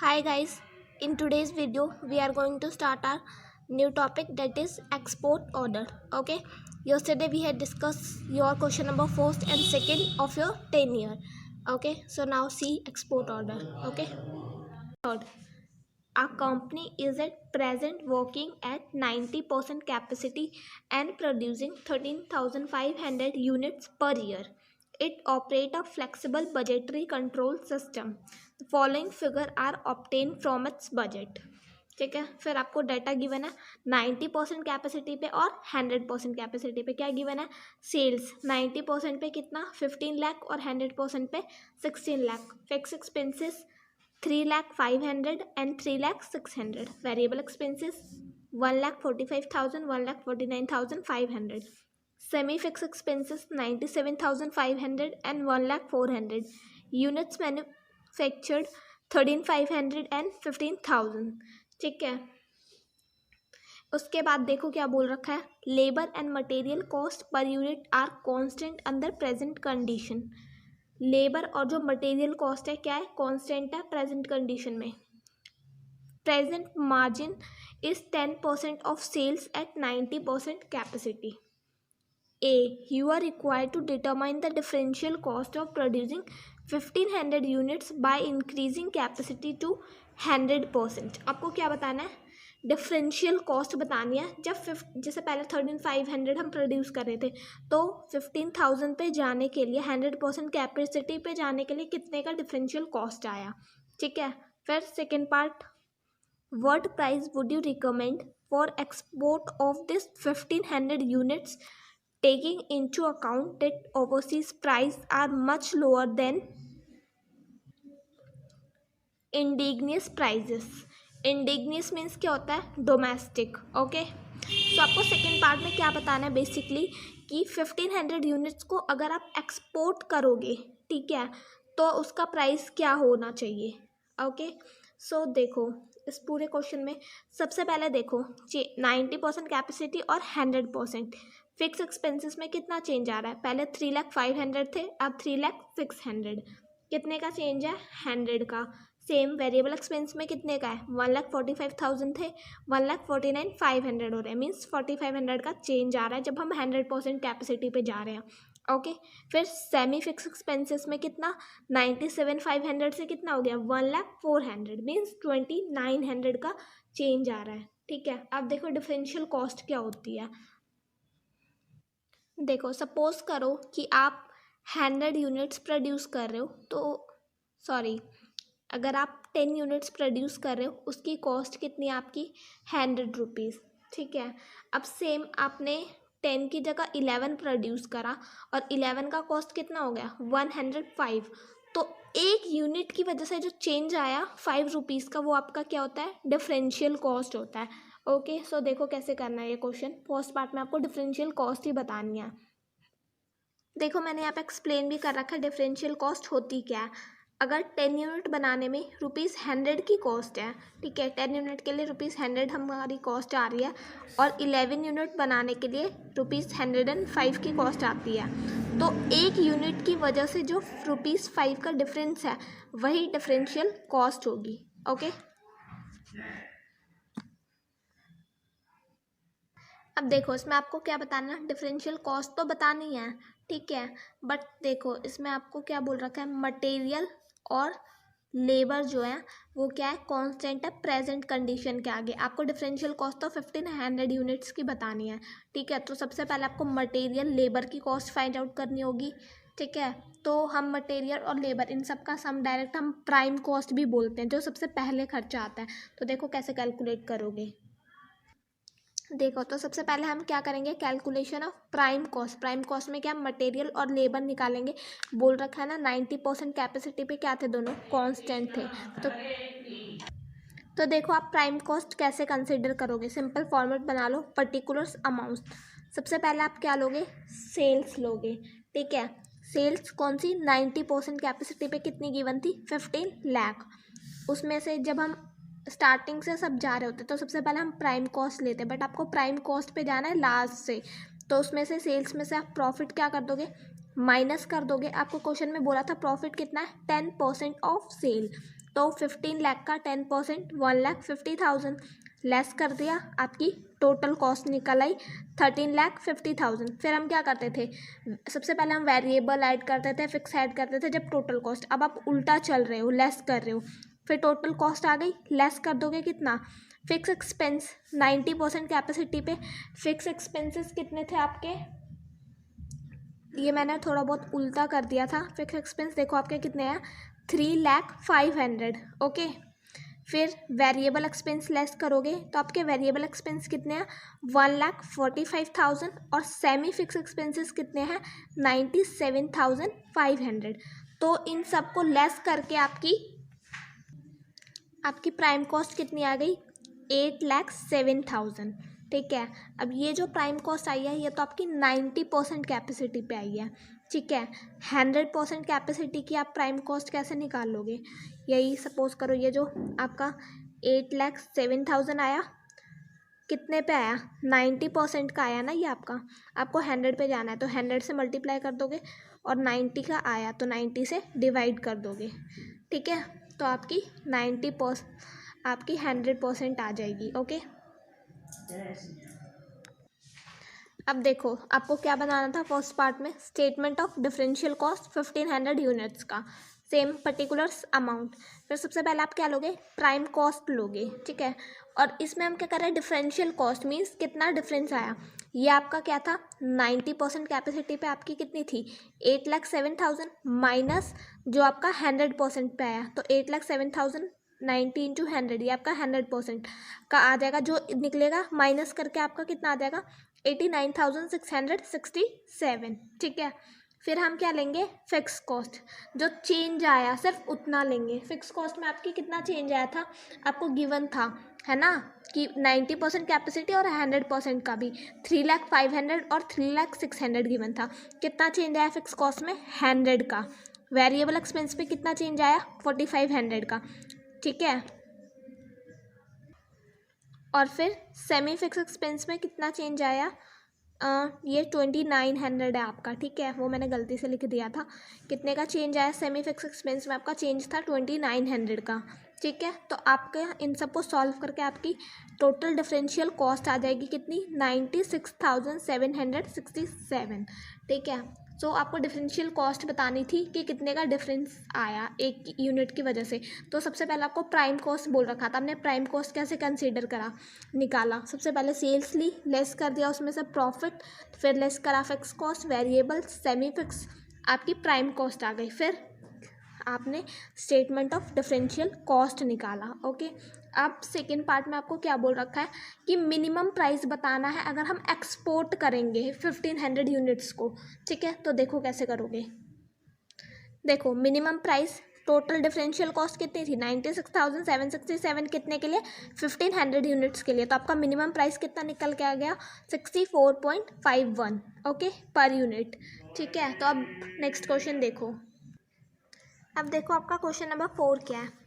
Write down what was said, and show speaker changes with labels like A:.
A: Hi guys, in today's video we are going to start our new topic, that is export order. Okay, yesterday we had discussed your question number first and second of your 10 year. Okay, so now see export order. Okay, third, a company is at present working at 90% capacity and producing 13,500 units per year. It operates a flexible budgetary control system. The following figure are obtained from its budget. ठीक है, फिर आपको data given है 90% capacity पे और 100% capacity पे। क्या given है? सेल्स 90% पे कितना 15 लाख और 100% पे 16 lakh. Fix expenses 3,500,000 and 3,600,000. Variable expenses 1,45,000, 1,49,500. Semi-fixed expenses 97,500 and 1,04,000. Units manufactured 13,500 and 15,000. ठीक है, उसके बाद देखो क्या बोल रखा है, labour and material cost per unit are constant under present condition. Labour और जो मटेरियल कॉस्ट है क्या है, कांस्टेंट है प्रेजेंट कंडीशन में। Present margin is 10% of sales at 90% capacity. A, you are required to determine the differential cost of producing 1500 units by increasing capacity to 100%। आपको क्या बताना है? डिफरेंशियल कॉस्ट बतानी है। जब जैसे पहले 13,500 हम प्रोड्यूस कर रहे थे तो 15,000 पे जाने के लिए 100% कैपेसिटी पे जाने के लिए कितने का डिफरेंशियल कॉस्ट आया। ठीक है, फिर second part, what price would you recommend for export of this 1500 units taking into account that overseas prices are much lower than indigenous prices। indigenous means क्या होता है? डोमेस्टिक। ओके, तो आपको सेकेंड पार्ट में क्या बताना है बेसिकली कि 1500 यूनिट्स को अगर आप एक्सपोर्ट करोगे, ठीक है, तो उसका प्राइस क्या होना चाहिए। ओके, सो देखो इस पूरे क्वेश्चन में सबसे पहले देखो 90% कैपेसिटी और 100%। फिक्स एक्सपेंसेस में कितना चेंज आ रहा है? पहले 3,500,000 थे, अब 3,600,000। कितने का चेंज है? 100 का। सेम वेरिएबल एक्सपेंस में कितने का है? 1,45,000 थे, 1,49,500 हो रहे हैं, मीन्स 4,500 का चेंज आ रहा है जब हम 100% कैपेसिटी पे जा रहे हैं। ओके, फिर सेमी फिक्स एक्सपेंसेस में कितना 97,500 से कितना हो गया 1,04,000, मीन्स 2,900 का चेंज आ रहा है। ठीक है, अब देखो डिफरेंशियल कॉस्ट क्या होती है। देखो सपोज करो कि आप 100 यूनिट्स प्रोड्यूस कर रहे हो, तो सॉरी अगर आप 10 यूनिट्स प्रोड्यूस कर रहे हो उसकी कॉस्ट कितनी है आपकी 100 रुपीज़। ठीक है, अब सेम आपने 10 की जगह 11 प्रोड्यूस करा और 11 का कॉस्ट कितना हो गया 105। तो एक यूनिट की वजह से जो चेंज आया 5 रुपीज़ का, वो आपका क्या होता है? डिफरेंशियल कॉस्ट होता है। ओके, सो देखो कैसे करना है ये क्वेश्चन। फर्स्ट पार्ट में आपको डिफरेंशियल कॉस्ट ही बतानी है। देखो मैंने यहाँ पे एक्सप्लेन भी कर रखा है डिफरेंशियल कॉस्ट होती क्या है। अगर 10 यूनिट बनाने में ₹100 की कॉस्ट है, ठीक है, 10 यूनिट के लिए ₹100 हमारी कॉस्ट आ रही है, और 11 यूनिट बनाने के लिए ₹105 की कॉस्ट आती है, तो एक यूनिट की वजह से जो ₹5 का डिफरेंस है वही डिफरेंशियल कॉस्ट होगी। ओके, अब देखो इसमें आपको क्या बताना है, डिफरेंशियल कॉस्ट तो बतानी है, ठीक है, बट देखो इसमें आपको क्या बोल रखा है, मटेरियल और लेबर जो है वो क्या है, कांस्टेंट है प्रेजेंट कंडीशन के आगे। आपको डिफरेंशियल कॉस्ट तो 1500 यूनिट्स की बतानी है, ठीक है, तो सबसे पहले आपको मटेरियल लेबर की कॉस्ट फाइंड आउट करनी होगी। ठीक है, तो हम मटेरियल और लेबर इन सब का सम डायरेक्ट हम प्राइम कॉस्ट भी बोलते हैं, जो सबसे पहले खर्चा आता है। तो देखो कैसे कैलकुलेट करोगे। देखो तो सबसे पहले हम क्या करेंगे, calculation of prime cost. Prime cost में क्या मटेरियल और लेबर निकालेंगे। बोल रखा है ना 90% कैपेसिटी पे क्या थे, दोनों कांस्टेंट थे। तो देखो आप प्राइम कॉस्ट कैसे कंसिडर करोगे, सिंपल फॉर्मेट बना लो, पर्टिकुलर्स अमाउंट। सबसे पहले आप क्या लोगे, सेल्स लोगे। ठीक है, सेल्स कौन सी 90% कैपेसिटी पे कितनी गिवन थी 15 लाख। उसमें से जब हम स्टार्टिंग से सब जा रहे होते तो सबसे पहले हम प्राइम कॉस्ट लेते हैं, बट आपको प्राइम कॉस्ट पे जाना है लास्ट से, तो उसमें से सेल्स में से आप प्रॉफिट क्या कर दोगे, माइनस कर दोगे। आपको क्वेश्चन में बोला था प्रॉफिट कितना है 10% ऑफ सेल, तो 15 लाख का 10% 1,50,000 लेस कर दिया, आपकी टोटल कॉस्ट निकल आई 13,50,000। फिर हम क्या करते थे, सबसे पहले हम वेरिएबल ऐड करते थे, फिक्स ऐड करते थे जब टोटल कॉस्ट। अब आप उल्टा चल रहे हो, लेस कर रहे हो, फिर टोटल कॉस्ट आ गई, लेस कर दोगे कितना, फिक्स एक्सपेंस 90% कैपेसिटी पे। फिक्स एक्सपेंसेस कितने थे आपके, ये मैंने थोड़ा बहुत उल्टा कर दिया था। फिक्स एक्सपेंस देखो आपके कितने हैं, 3,05,000। ओके, फिर वेरिएबल एक्सपेंस लेस करोगे तो आपके वेरिएबल एक्सपेंस कितने हैं, 1,45,000 और सेमी फिक्स एक्सपेंसेस कितने हैं, 97,500। तो इन सबको लेस करके आपकी प्राइम कॉस्ट कितनी आ गई, 8,07,000। ठीक है, अब ये जो प्राइम कॉस्ट आई है ये तो आपकी 90% कैपेसिटी पे आई है। ठीक है, 100% कैपेसिटी की आप प्राइम कॉस्ट कैसे निकाल लोगे, यही सपोज करो ये जो आपका 8,07,000 आया, कितने पे आया, 90% का आया ना ये आपका। आपको 100 पे जाना है तो 100 से मल्टीप्लाई कर दोगे और 90 का आया तो 90 से डिवाइड कर दोगे। ठीक है, तो आपकी 100% आ जाएगी। ओके, अब देखो आपको क्या बनाना था फर्स्ट पार्ट में, statement of differential cost 1500 units का सेम पर्टिकुलर्स अमाउंट। फिर सबसे पहले आप क्या लोगे, प्राइम कॉस्ट लोगे। ठीक है, और इसमें हम क्या कर रहे हैं, डिफरेंशियल कॉस्ट मीन्स कितना डिफरेंस आया। ये आपका क्या था, 90% कैपेसिटी पे आपकी कितनी थी, 8,07,000 माइनस जो आपका 100% पे आया, तो 8,07,000 90 × 100, ये आपका 100% का आ जाएगा। जो निकलेगा माइनस करके आपका कितना आ जाएगा, 89,667। ठीक है, फिर हम क्या लेंगे, फिक्स कॉस्ट, जो चेंज आया सिर्फ उतना लेंगे। फिक्स कॉस्ट में आपकी कितना चेंज आया था, आपको गिवन था है ना कि 90% कैपेसिटी और 100% का भी, 3,05,000 और 3,06,000 गिवन था। कितना चेंज आया फिक्स कॉस्ट में, 100 का। वेरिएबल एक्सपेंस पे कितना चेंज आया, 4,500 का। ठीक है, और फिर सेमी फिक्स एक्सपेंस में कितना चेंज आया, ये 2,900 है आपका। ठीक है, वो मैंने गलती से लिख दिया था। कितने का चेंज आया सेमी फिक्स एक्सपेंस में, आपका चेंज था 2,900 का। ठीक है, तो आपके इन सबको सॉल्व करके आपकी टोटल डिफरेंशियल कॉस्ट आ जाएगी कितनी, 96,767। ठीक है, सो आपको डिफरेंशियल कॉस्ट बतानी थी कि कितने का डिफरेंस आया एक यूनिट की वजह से। तो सबसे पहले आपको प्राइम कॉस्ट बोल रखा था, हमने प्राइम कॉस्ट कैसे कंसीडर करा, निकाला। सबसे पहले सेल्स ली, लेस कर दिया उसमें से प्रॉफिट, फिर लेस करा fix cost, variable, semi fix, आपकी प्राइम कॉस्ट आ गई। फिर आपने स्टेटमेंट ऑफ डिफरेंशियल कॉस्ट निकाला। ओके, अब सेकेंड पार्ट में आपको क्या बोल रखा है कि मिनिमम प्राइस बताना है अगर हम एक्सपोर्ट करेंगे 1500 यूनिट्स को। ठीक है, तो देखो कैसे करोगे। देखो minimum price, total differential cost कितनी थी, 96,767 कितने के लिए, 1500 यूनिट्स के लिए। तो आपका मिनिमम प्राइस कितना निकल के आ गया, 64.51 ओके पर यूनिट। ठीक है, तो अब नेक्स्ट क्वेश्चन देखो। अब देखो आपका क्वेश्चन नंबर 4 क्या है।